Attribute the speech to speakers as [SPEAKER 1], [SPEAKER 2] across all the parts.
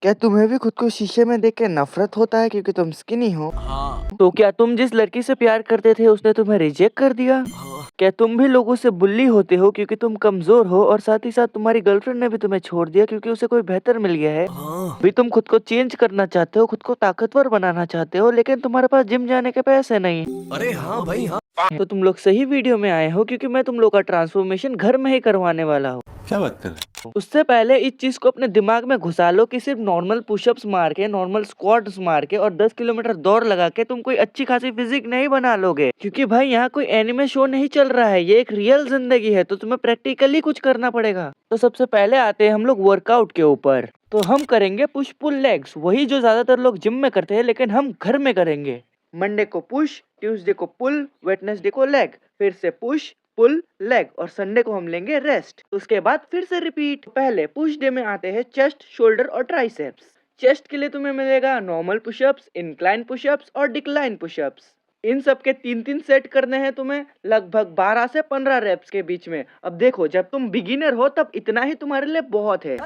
[SPEAKER 1] क्या तुम्हें भी खुद को शीशे में देख के नफरत होता है क्योंकि तुम स्किनी हो?
[SPEAKER 2] हाँ।
[SPEAKER 1] तो क्या तुम जिस लड़की से प्यार करते थे उसने तुम्हें रिजेक्ट कर दिया?
[SPEAKER 2] हाँ।
[SPEAKER 1] क्या तुम भी लोगों से बुल्ली होते हो क्योंकि तुम कमजोर हो और साथ ही साथ तुम्हारी गर्लफ्रेंड ने भी तुम्हें छोड़ दिया क्योंकि उसे कोई बेहतर मिल गया है?
[SPEAKER 2] हाँ।
[SPEAKER 1] भी तुम खुद को चेंज करना चाहते हो, खुद को ताकतवर बनाना चाहते हो, लेकिन तुम्हारे पास जिम जाने के पैसे नहीं
[SPEAKER 2] अरे हाँ भाई हाँ।
[SPEAKER 1] है। तो तुम लोग सही वीडियो में आए हो क्योंकि मैं तुम लोग का ट्रांसफॉर्मेशन घर में ही करवाने वाला हूँ।
[SPEAKER 2] क्या बात कर रहे हो?
[SPEAKER 1] उससे पहले इस चीज को अपने दिमाग में घुसा लो कि सिर्फ नॉर्मल पुशअप्स मार के, नॉर्मल स्क्वाट्स मार के और 10 किलोमीटर दौड़ लगा के तुम कोई अच्छी खासी फिजिक नहीं बना लोगे, क्योंकि भाई यहाँ कोई एनिमे शो नहीं चल रहा है, ये एक रियल जिंदगी है, तो तुम्हें प्रैक्टिकली कुछ करना पड़ेगा। तो सबसे पहले आते हैं हम लोग वर्कआउट के ऊपर। तो हम करेंगे पुश पुल लेग्स, वही जो ज्यादातर लोग जिम में करते हैं लेकिन हम घर में करेंगे। मंडे को पुश, ट्यूसडे को पुल, वेडनेसडे को लेग, फिर से पुश पुल लेग और संडे को हम लेंगे रेस्ट। उसके बाद फिर से रिपीट। पहले पुश डे में आते हैं चेस्ट, शोल्डर और ट्राइसेप्स। चेस्ट के लिए तुम्हें मिलेगा नॉर्मल पुशअप्स, इंक्लाइन पुशअप्स और डिक्लाइन पुशअप्स। इन सब के 3-3 सेट करने हैं तुम्हें, लगभग 12 से 15 रेप्स के बीच में। अब देखो, जब तुम बिगिनर हो तब इतना ही तुम्हारे लिए बहुत है,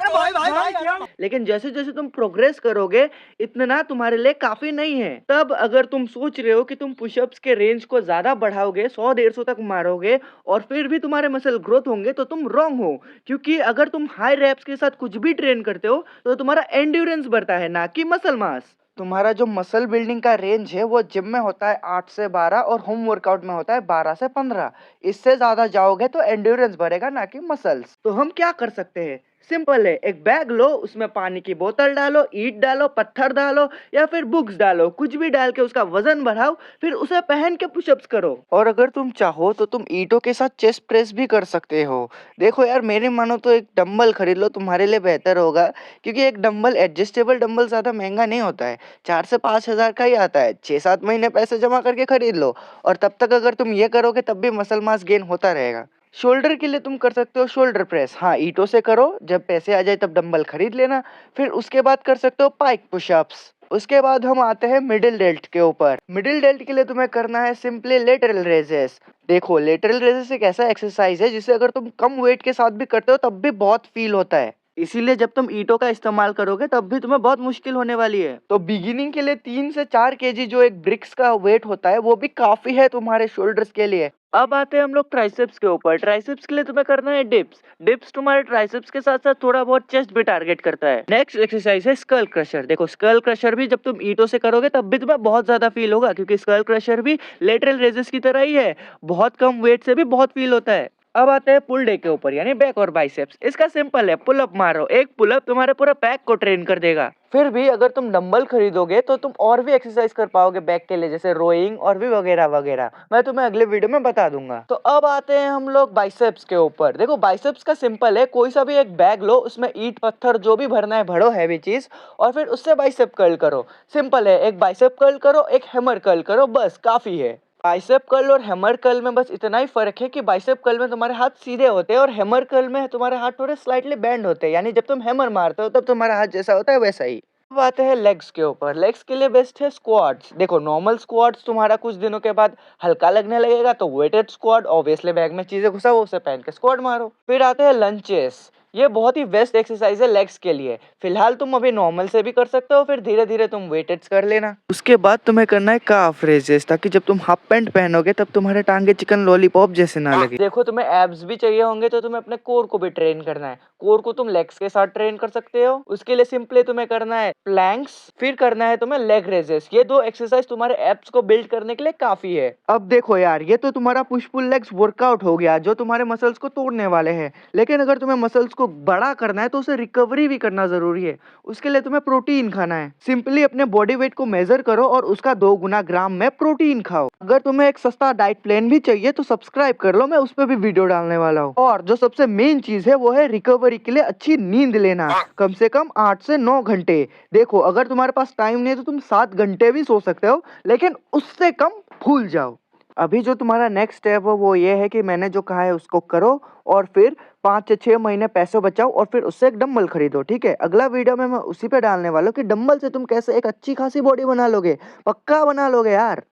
[SPEAKER 1] लेकिन जैसे जैसे तुम प्रोग्रेस करोगे इतना तुम्हारे लिए काफी नहीं है। तब अगर तुम सोच रहे हो कि तुम पुशअप्स के रेंज को ज्यादा बढ़ाओगे, 100-150 तक मारोगे और फिर भी तुम्हारे मसल ग्रोथ होंगे, तो तुम रॉन्ग हो। क्योंकि अगर तुम हाई रैप्स के साथ कुछ भी ट्रेन करते हो तो तुम्हारा एंड्योरेंस बढ़ता है, ना कि मसल मास। तुम्हारा जो मसल बिल्डिंग का रेंज है वो जिम में होता है 8 से 12 और होम वर्कआउट में होता है 12 से 15। इससे ज्यादा जाओगे तो एंड्योरेंस बढ़ेगा, ना कि मसल्स। तो हम क्या कर सकते हैं? सिंपल है, एक बैग लो, उसमें पानी की बोतल डालो, ईंट डालो, पत्थर डालो या फिर बुक्स डालो, कुछ भी डाल के उसका वजन बढ़ाओ, फिर उसे पहन के पुशअप्स करो। और अगर तुम चाहो तो तुम ईंटों के साथ चेस्ट प्रेस भी कर सकते हो। देखो यार, मेरी मानो तो एक डंबल खरीद लो, तुम्हारे लिए बेहतर होगा, क्योंकि एक डंबल, एडजस्टेबल डंबल ज्यादा महंगा नहीं होता है, 4 से 5 हजार का ही आता है। 6-7 महीने पैसे जमा करके खरीद लो और तब तक अगर तुम ये करोगे तब भी मसल मास गेन होता रहेगा। शोल्डर के लिए तुम कर सकते हो शोल्डर प्रेस, हाँ ईंटों से करो, जब पैसे आ जाए तब डंबल खरीद लेना। फिर उसके बाद कर सकते हो पाइक पुशअप्स। उसके बाद हम आते हैं मिडिल डेल्ट के ऊपर। मिडिल डेल्ट के लिए तुम्हें करना है सिंपली लेटरल रेजेस। देखो, लेटरल रेजेस एक ऐसा एक्सरसाइज है जिसे अगर तुम कम वेट के साथ भी करते हो तब भी बहुत फील होता है, इसीलिए जब तुम ईंटों का इस्तेमाल करोगे तब भी तुम्हें बहुत मुश्किल होने वाली है। तो बिगिनिंग के लिए 3 से 4 केजी जो एक ब्रिक्स का वेट होता है वो भी काफी है तुम्हारे शोल्डर्स के लिए। अब आते हैं हम लोग ट्राइसेप्स के ऊपर। ट्राइसेप्स के लिए तुम्हें करना है डिप्स। डिप्स तुम्हारे ट्राइसेप्स के साथ साथ थोड़ा बहुत चेस्ट भी टारगेट करता है। नेक्स्ट एक्सरसाइज है स्कल क्रशर। देखो, स्कल क्रशर भी जब तुम ईंटों से करोगे तब भी तुम्हें बहुत ज्यादा फील होगा, क्योंकि स्कल क्रशर भी लेटरल रेजेस की तरह ही है, बहुत कम वेट से भी बहुत फील होता है। अब आते हैं पुल डे के ऊपर, यानी बैक और बाइसेप्स। इसका सिंपल है, पुल अप मारो, एक पुल अप तुम्हारे पूरा बैक को ट्रेन कर देगा। फिर भी अगर तुम डंबल खरीदोगे तो तुम और भी एक्सरसाइज कर पाओगे बैक के लिए, जैसे रोइंग और भी वगैरह वगैरह, मैं तुम्हें अगले वीडियो में बता दूंगा। तो अब आते हैं हम लोग बाइसेप्स के ऊपर। देखो, बाइसेप्स का सिंपल है, कोई सा भी एक बैग लो, उसमें ईंट पत्थर जो भी भरना है भरो, हैवी चीज, और फिर उससे बाइसेप कर्ल करो। सिंपल है, एक बाइसेप कर्ल करो, एक हैमर कर्ल करो, बस काफी है। बाइसेप कर्ल और हैमर कर्ल में बस इतना ही फर्क है कि बाइसेप कर्ल में तुम्हारे हाथ सीधे होते हैं और हैमर कर्ल में तुम्हारे हाथ थोड़े स्लाइटली बेंड होते हैं, यानी जब तुम हैमर मारते हो तब तुम्हारा हाथ जैसा होता है वैसा ही। अब आते हैं लेग्स के ऊपर। लेग्स के लिए बेस्ट है स्क्वाट्स। देखो, नॉर्मल स्क्वाट्स तुम्हारा कुछ दिनों के बाद हल्का लगने लगेगा, तो वेटेड स्क्वाट, ऑब्वियसली बैग में चीजें घुसा वो उसे पहन के स्क्वाट मारो। फिर आते हैं लंचेस। ये बहुत ही बेस्ट एक्सरसाइज है लेग्स के लिए। फिलहाल तुम अभी नॉर्मल से भी कर सकते हो, फिर धीरे धीरे तुम वेटेड्स कर लेना। उसके बाद तुम्हें करना है काफ रेजेस, ताकि जब तुम हाफ पैंट पहनोगे तब तुम्हारे टांगे चिकन लॉलीपॉप जैसे ना लगे। देखो, तुम्हें एब्स भी चाहिए होंगे तो तुम्हें अपने कोर को भी ट्रेन करना है। कोर को तुम लेग्स के साथ ट्रेन कर सकते हो। उसके लिए सिंपली तुम्हें करना है प्लैंक्स, फिर करना है तुम्हें लेग रेजेस। ये दो एक्सरसाइज तुम्हारे एब्स को बिल्ड करने के लिए काफी है। अब देखो यार, ये तो तुम्हारा पुश पुल लेग्स वर्कआउट हो गया जो तुम्हारे मसल्स को तोड़ने वाले हैं, लेकिन अगर तुम्हें मसल्स को बड़ा करना है तो उसे रिकवरी भी करना जरूरी है। उसके लिए तुम्हें प्रोटीन खाना है। सिंपली अपने बॉडी वेट को मेजर करो और उसका 2 गुना ग्राम में प्रोटीन खाओ। अगर तुम्हें एक सस्ता डाइट प्लान भी चाहिए तो सब्सक्राइब कर लो, मैं उस पर भी वीडियो डालने वाला हूँ। और जो सबसे मेन चीज है वो है रिकवरी के लिए अच्छी नींद लेना, कम से कम 8 से 9 घंटे। देखो, अगर तुम्हारे पास टाइम नहीं है तो तुम 7 घंटे भी सो सकते हो, लेकिन उससे कम भूल जाओ। अभी जो तुम्हारा नेक्स्ट स्टेप है वो ये है कि मैंने जो कहा है उसको करो और फिर 5 से 6 महीने पैसे बचाओ और फिर उससे एक डंबल खरीदो, ठीक है? अगला वीडियो में मैं उसी पे डालने वाला हूँ कि डंबल से तुम कैसे एक अच्छी खासी बॉडी बना लोगे, पक्का बना लोगे यार।